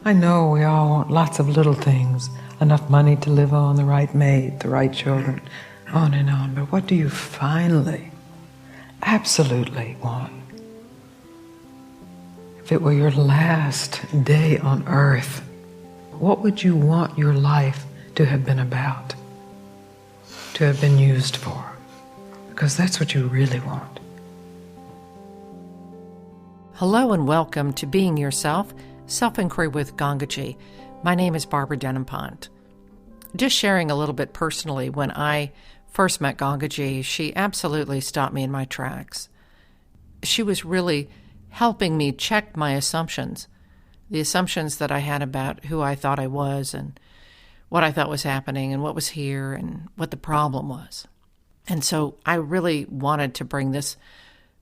I know we all want lots of little things, enough money to live on, the right mate, the right children, on and on. But what do you finally, absolutely want? If it were your last day on earth, what would you want your life to have been about, to have been used for? Because that's what you really want. Hello and welcome to Being Yourself, Self-Inquiry with Gangaji. My name is Barbara Denenpont. Just sharing a little bit personally, when I first met Gangaji, she absolutely stopped me in my tracks. She was really helping me check my assumptions, the assumptions that I had about who I thought I was and what I thought was happening and what was here and what the problem was. And so I really wanted to bring this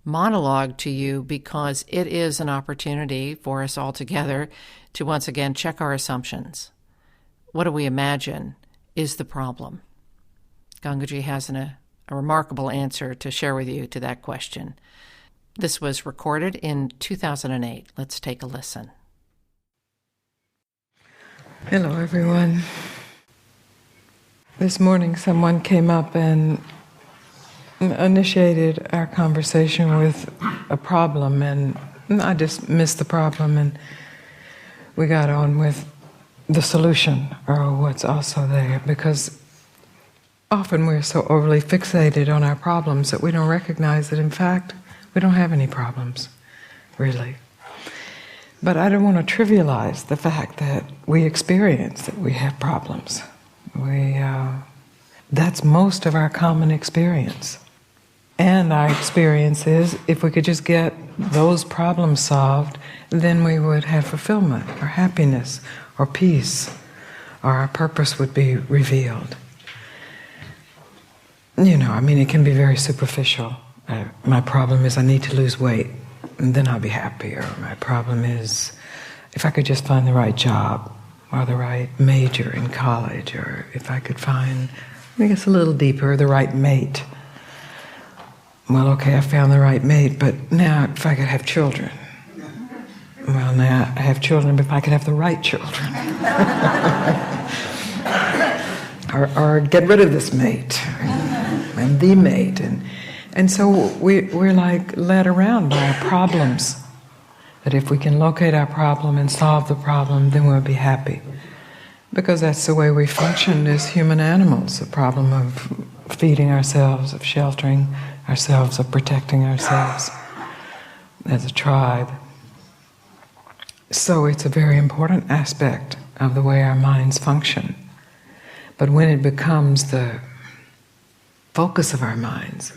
monologue to you because it is an opportunity for us all together to once again check our assumptions. What do we imagine is the problem? Gangaji has a remarkable answer to share with you to that question. This was recorded in 2008. Let's take a listen. Hello, everyone. This morning someone came up and initiated our conversation with a problem, and I dismissed the problem and we got on with the solution, or what's also there, because often we're so overly fixated on our problems that we don't recognize that in fact we don't have any problems, really. But I don't want to trivialize the fact that we experience that we have problems. That's most of our common experience. And our experience is, if we could just get those problems solved, then we would have fulfillment, or happiness, or peace, or our purpose would be revealed. It can be very superficial. My problem is I need to lose weight, and then I'll be happier. My problem is if I could just find the right job, or the right major in college, or if I could find, I guess a little deeper, the right mate. Well, okay, I found the right mate, but now if I could have children. Well, now I have children, but if I could have the right children. or get rid of this mate, and the mate. And so we're like led around by our problems. That if we can locate our problem and solve the problem, then we'll be happy. Because that's the way we function as human animals, the problem of feeding ourselves, of sheltering ourselves, of protecting ourselves as a tribe. So it's a very important aspect of the way our minds function. But when it becomes the focus of our minds,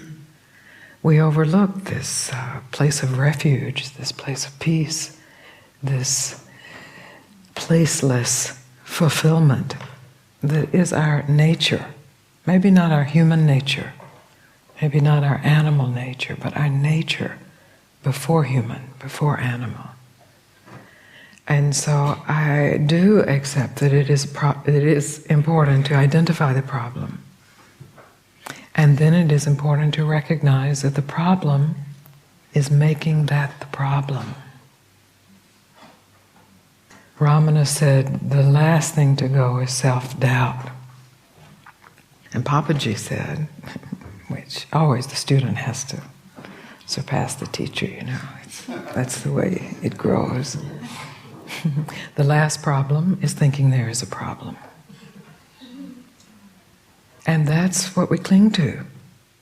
we overlook this place of refuge, this place of peace, this placeless fulfillment that is our nature. Maybe not our human nature, maybe not our animal nature, but our nature before human, before animal. And so I do accept that it is important to identify the problem. And then it is important to recognize that the problem is making that the problem. Ramana said the last thing to go is self-doubt. And Papaji said, which always the student has to surpass the teacher, that's the way it grows. The last problem is thinking there is a problem. And that's what we cling to.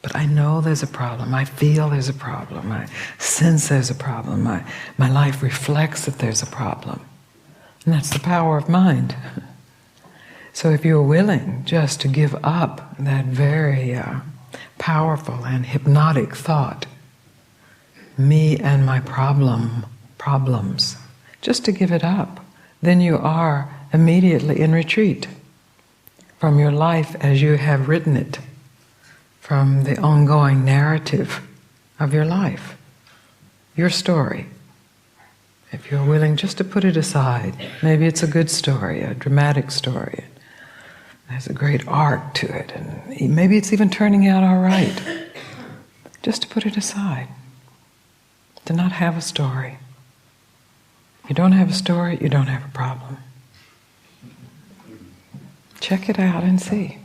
But I know there's a problem. I feel there's a problem. I sense there's a problem. My life reflects that there's a problem. And that's the power of mind. So if you're willing just to give up that very powerful and hypnotic thought, me and my problems, just to give it up, then you are immediately in retreat from your life as you have written it, from the ongoing narrative of your life, your story. If you're willing just to put it aside, maybe it's a good story, a dramatic story, it has a great arc to it, and maybe it's even turning out all right, just to put it aside, to not have a story. You don't have a story, you don't have a problem. Check it out and see.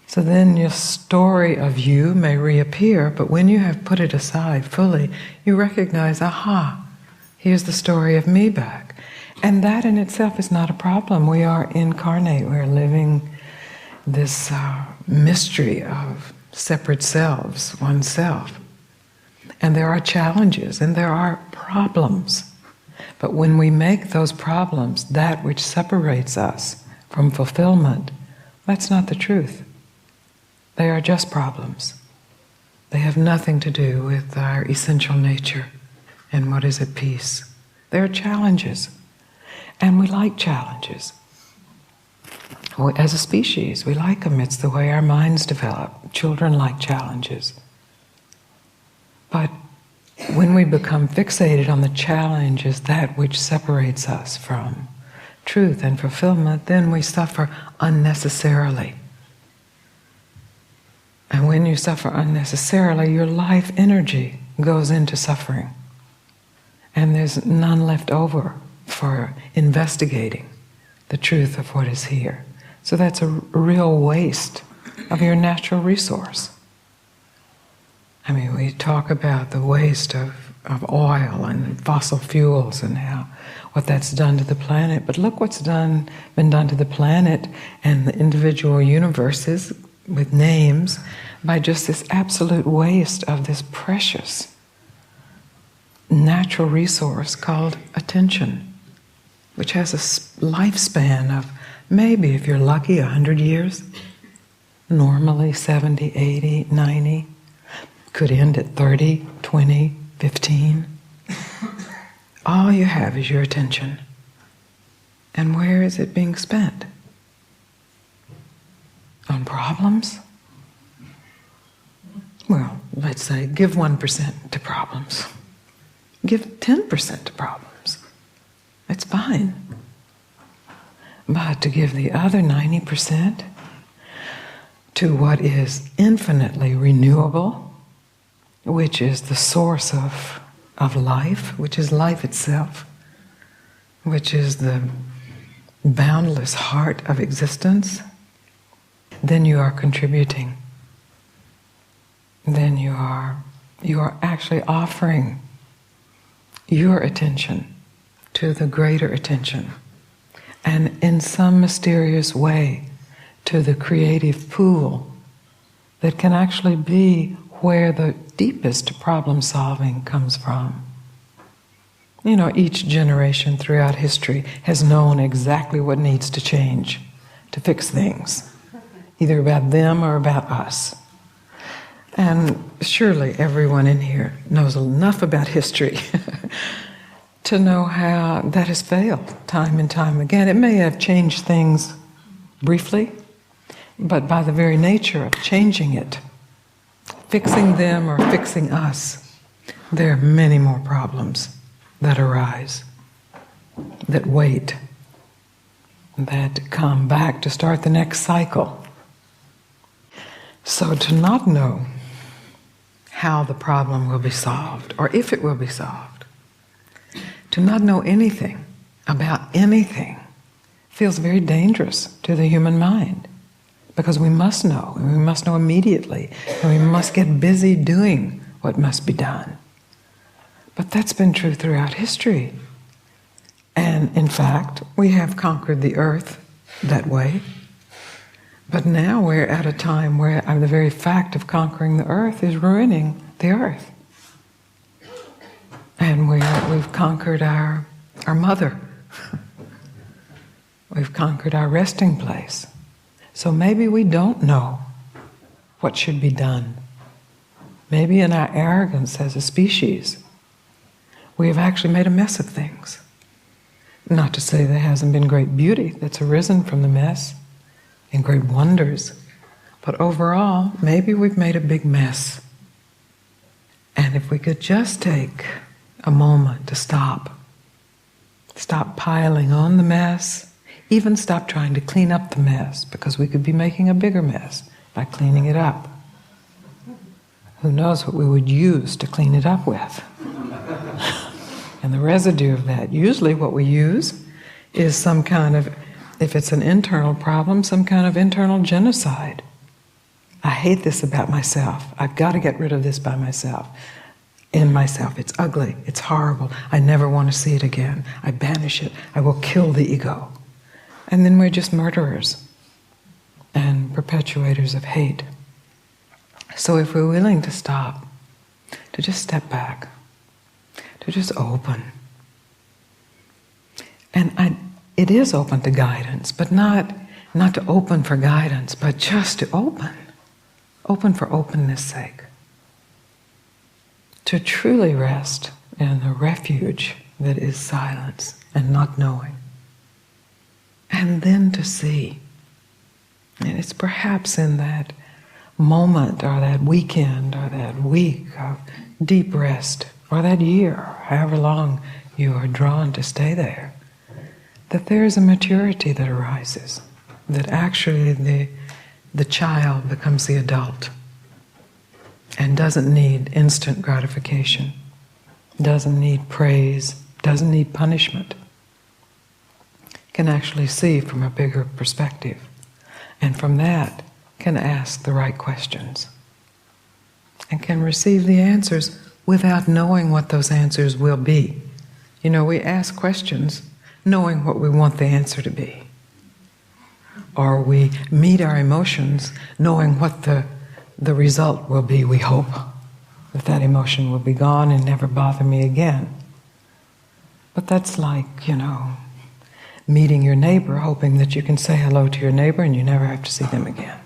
So then your story of you may reappear, but when you have put it aside fully, you recognize, aha, here's the story of me back. And that in itself is not a problem. We are incarnate, we're living this mystery of separate selves, oneself. And there are challenges and there are problems. But when we make those problems that which separates us from fulfillment, that's not the truth. They are just problems. They have nothing to do with our essential nature and what is at peace. They are challenges. And we like challenges. As a species, we like them. It's the way our minds develop. Children like challenges. But when we become fixated on the challenge as that which separates us from truth and fulfillment, then we suffer unnecessarily. And when you suffer unnecessarily, your life energy goes into suffering. And there's none left over for investigating the truth of what is here. So that's a real waste of your natural resource. I mean, we talk about the waste of oil and fossil fuels and what that's done to the planet. But look what's been done to the planet and the individual universes with names by just this absolute waste of this precious natural resource called attention, which has a lifespan of maybe, if you're lucky, 100 years, normally 70, 80, 90, could end at 30, 20, 15. All you have is your attention. And where is it being spent? On problems? Well, let's say give 1% to problems. Give 10% to problems. It's fine. But to give the other 90% to what is infinitely renewable, which is the source of life, which is life itself, which is the boundless heart of existence, then you are contributing. Then you are actually offering your attention to the greater attention, and in some mysterious way to the creative pool that can actually be where the deepest problem solving comes from. You know, each generation throughout history has known exactly what needs to change to fix things, either about them or about us. And surely everyone in here knows enough about history to know how that has failed time and time again. It may have changed things briefly, but by the very nature of changing it, fixing them or fixing us, there are many more problems that arise, that wait, that come back to start the next cycle. So to not know how the problem will be solved, or if it will be solved, to not know anything about anything feels very dangerous to the human mind, because we must know, and we must know immediately, and we must get busy doing what must be done. But that's been true throughout history. And in fact, we have conquered the earth that way. But now we're at a time where the very fact of conquering the earth is ruining the earth. And we've conquered our mother. We've conquered our resting place. So maybe we don't know what should be done. Maybe in our arrogance as a species, we have actually made a mess of things. Not to say there hasn't been great beauty that's arisen from the mess, and great wonders, but overall, maybe we've made a big mess. And if we could just take a moment to stop piling on the mess, even stop trying to clean up the mess, because we could be making a bigger mess by cleaning it up. Who knows what we would use to clean it up with? And the residue of that, usually what we use is some kind of, if it's an internal problem, some kind of internal genocide. I hate this about myself. I've got to get rid of this by myself. In myself. It's ugly. It's horrible. I never want to see it again. I banish it. I will kill the ego. And then we're just murderers and perpetuators of hate. So if we're willing to stop, to just step back, to just open. And it is open to guidance, but not to open for guidance, but just to open. Open for openness' sake. To truly rest in the refuge that is silence and not knowing. And then to see. And it's perhaps in that moment or that weekend or that week of deep rest or that year, however long you are drawn to stay there, that there is a maturity that arises, that actually the child becomes the adult and doesn't need instant gratification, doesn't need praise, doesn't need punishment, can actually see from a bigger perspective, and from that can ask the right questions and can receive the answers without knowing what those answers will be. You know, we ask questions knowing what we want the answer to be. Or we meet our emotions knowing what the result will be, we hope. That emotion will be gone and never bother me again. But that's like, meeting your neighbor, hoping that you can say hello to your neighbor and you never have to see them again.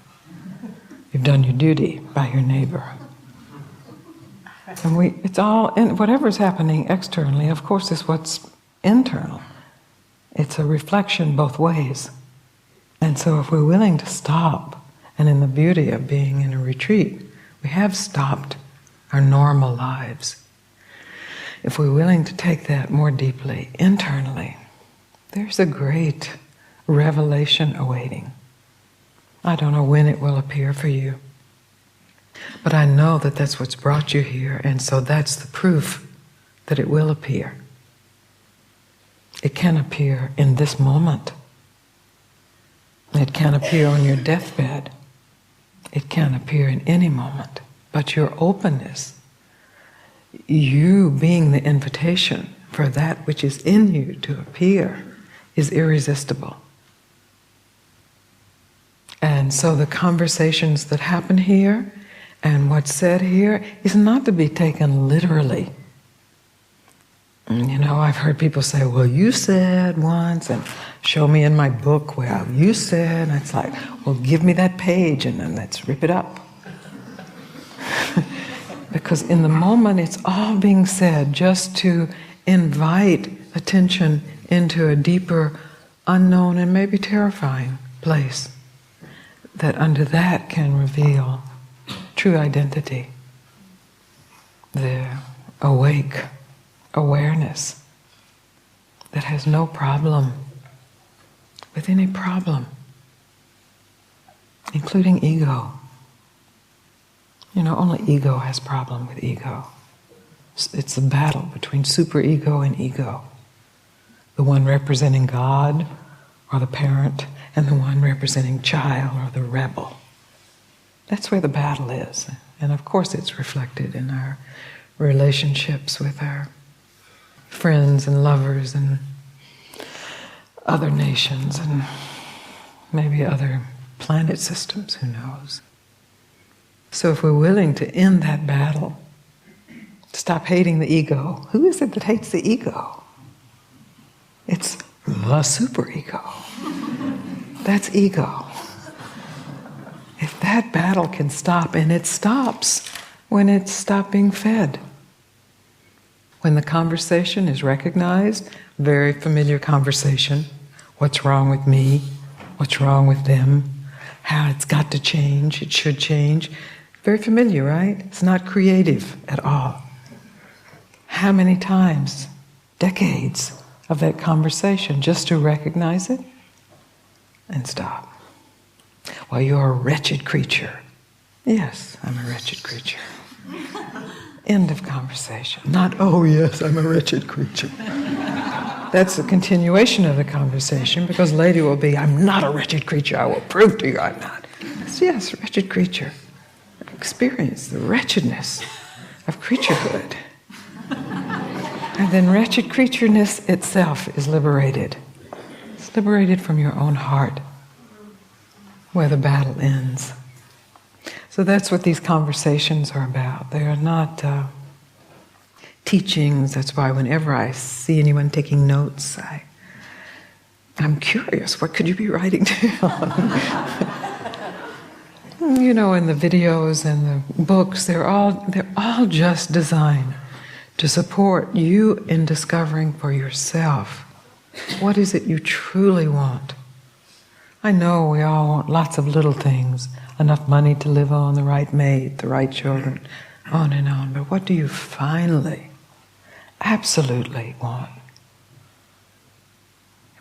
You've done your duty by your neighbor. And it's all, whatever's happening externally, of course, is what's internal. It's a reflection both ways. And so if we're willing to stop, and in the beauty of being in a retreat, we have stopped our normal lives. If we're willing to take that more deeply, internally, there's a great revelation awaiting. I don't know when it will appear for you, but I know that that's what's brought you here, and so that's the proof that it will appear. It can appear in this moment. It can appear on your deathbed. It can appear in any moment. But your openness, you being the invitation for that which is in you to appear, is irresistible. And so the conversations that happen here and what's said here is not to be taken literally. I've heard people say, well, you said once, and show me in my book, well, you said, and it's like, well, give me that page and then let's rip it up. Because in the moment it's all being said just to invite attention into a deeper, unknown, and maybe terrifying place that under that can reveal true identity, the awake awareness that has no problem with any problem, including ego. Only ego has problem with ego. It's a battle between superego and ego. The one representing God or the parent, and the one representing child or the rebel. That's where the battle is. And of course it's reflected in our relationships with our friends and lovers and other nations and maybe other planet systems, who knows. So if we're willing to end that battle, stop hating the ego. Who is it that hates the ego? It's the superego. That's ego. If that battle can stop, and it stops when it's stopped being fed. When the conversation is recognized, very familiar conversation, what's wrong with me, what's wrong with them, how it's got to change, it should change. Very familiar, right? It's not creative at all. How many times, decades of that conversation just to recognize it and stop. Well, you're a wretched creature. Yes, I'm a wretched creature. End of conversation. Not, oh yes, I'm a wretched creature. That's a continuation of the conversation, because later will be, I'm not a wretched creature, I will prove to you I'm not. Yes, wretched creature. Experience the wretchedness of creaturehood. And then wretched creatureness itself is liberated. It's liberated from your own heart, where the battle ends. So that's what these conversations are about. They are not teachings. That's why whenever I see anyone taking notes, I'm curious, what could you be writing down? You know, in the videos and the books, they're all just designed to support you in discovering for yourself what is it you truly want. I know we all want lots of little things, enough money to live on, the right mate, the right children, on and on. But what do you finally, absolutely want?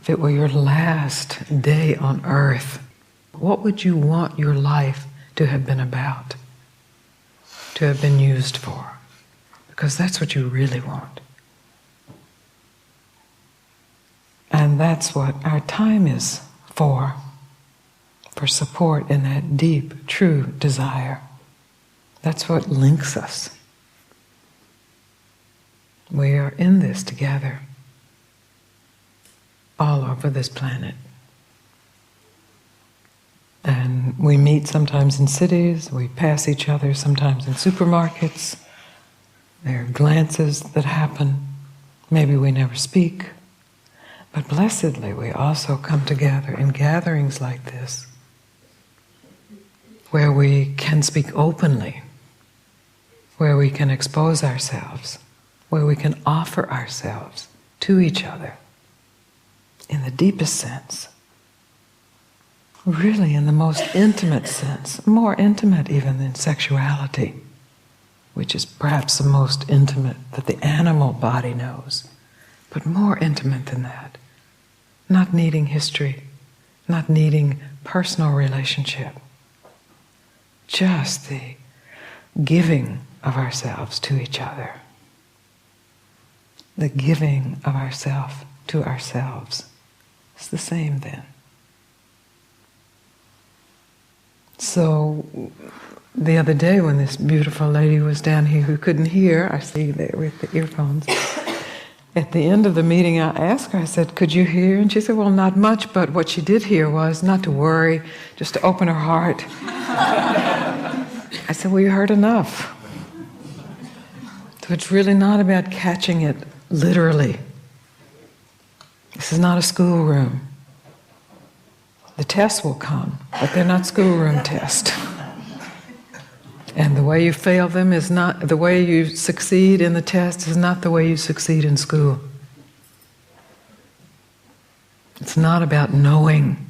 If it were your last day on earth, what would you want your life to have been about, to have been used for? Because that's what you really want. And that's what our time is for support in that deep, true desire. That's what links us. We are in this together, all over this planet. And we meet sometimes in cities, we pass each other sometimes in supermarkets. There are glances that happen. Maybe we never speak. But blessedly, we also come together in gatherings like this, where we can speak openly, where we can expose ourselves, where we can offer ourselves to each other in the deepest sense. Really in the most intimate sense, more intimate even than sexuality, which is perhaps the most intimate that the animal body knows, but more intimate than that. Not needing history, not needing personal relationship, just the giving of ourselves to each other, the giving of ourselves to ourselves. It's the same then. So the other day when this beautiful lady was down here who couldn't hear, I see there with the earphones, at the end of the meeting I asked her, I said, could you hear? And she said, well, not much, but what she did hear was not to worry, just to open her heart. I said, well, you heard enough. So it's really not about catching it literally. This is not a schoolroom. The tests will come, but they're not schoolroom tests. And the way you fail them is not, the way you succeed in the test is not the way you succeed in school. It's not about knowing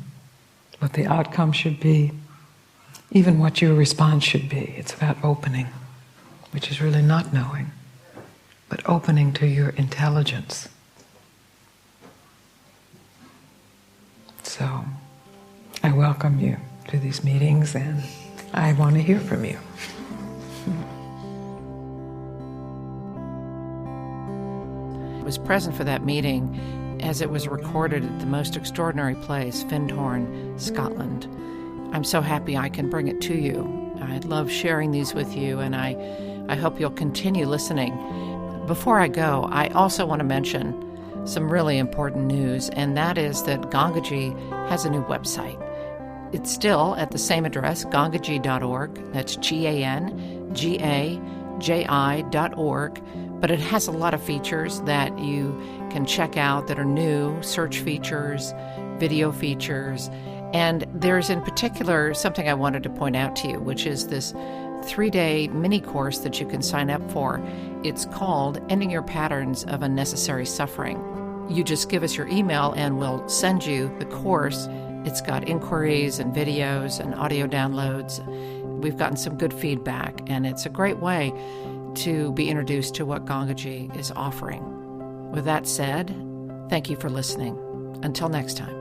what the outcome should be, even what your response should be. It's about opening, which is really not knowing, but opening to your intelligence. So, I welcome you to these meetings, and I want to hear from you. I was present for that meeting as it was recorded at the most extraordinary place, Findhorn, Scotland. I'm so happy I can bring it to you. I love sharing these with you, and I hope you'll continue listening. Before I go, I also want to mention some really important news, and that is that Gangaji has a new website. It's still at the same address, gangaji.org. That's GANGAJI.org. But it has a lot of features that you can check out that are new, search features, video features. And there's in particular something I wanted to point out to you, which is this 3-day mini course that you can sign up for. It's called Ending Your Patterns of Unnecessary Suffering. You just give us your email and we'll send you the course. It's got inquiries and videos and audio downloads. We've gotten some good feedback, and it's a great way to be introduced to what Gangaji is offering. With that said, thank you for listening. Until next time.